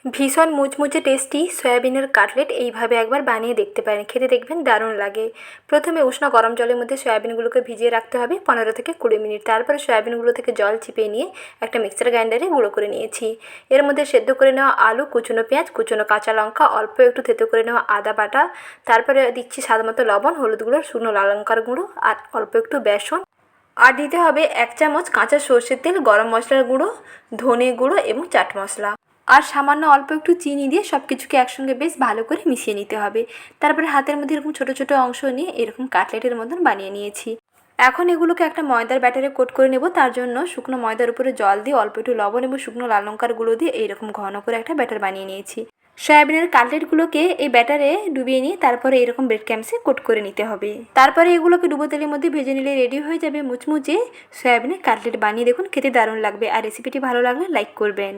ভীষণ মুচমুচে টেস্টি সয়াবিনের কাটলেট এইভাবে একবার বানিয়ে দেখতে পারেন, খেতে দেখবেন দারুণ লাগে। প্রথমে উষ্ণ গরম জলের মধ্যে সয়াবিনগুলোকে ভিজিয়ে রাখতে হবে 15 থেকে 20 মিনিট। তারপরে সয়াবিনগুলো থেকে জল চিপে নিয়ে একটা মিক্সার গ্রাইন্ডারে গুঁড়ো করে নিয়েছি। এর মধ্যে সেদ্ধ করে নেওয়া আলু, কুচনো পেঁয়াজ, কুচনো কাঁচা লঙ্কা, অল্প একটু থেতো করে নেওয়া আদা বাটা, তারপরে দিচ্ছি স্বাদমতো লবণ, হলুদ গুঁড়ো, শুকনো লাল লঙ্কার গুঁড়ো আর অল্প একটু বেসন। আর দিতে হবে 1 চামচ কাঁচা সর্ষের তেল, গরম মশলার গুঁড়ো, ধনে গুঁড়ো এবং চাট মশলা। আর সামান্য অল্প একটু চিনি দিয়ে সব কিছুকে একসঙ্গে বেশ ভালো করে মিশিয়ে নিতে হবে। তারপরে হাতের মধ্যে এরকম ছোটো ছোটো অংশ নিয়ে এরকম কাটলেটের মতন বানিয়ে নিয়েছি। এখন এগুলোকে একটা ময়দার ব্যাটারে কোট করে নেব। তার জন্য শুকনো ময়দার উপরে জল দিয়ে অল্প একটু লবণ এবং শুকনো লাল লঙ্কার গুঁড়ো দিয়ে এইরকম ঘন করে একটা ব্যাটার বানিয়ে নিয়েছি। সয়াবিনের কাটলেটগুলোকে এই ব্যাটারে ডুবিয়ে নিয়ে তারপরে এরকম ব্রেড ক্রাম্বসে কোট করে নিতে হবে। তারপরে এগুলোকে ডুবো তেলের মধ্যে ভেজে নিলে রেডি হয়ে যাবে মুচমুচে সয়াবিনের কাটলেট। বানিয়ে দেখুন, খেতে দারুণ লাগবে। আর রেসিপিটি ভালো লাগলে লাইক করবেন।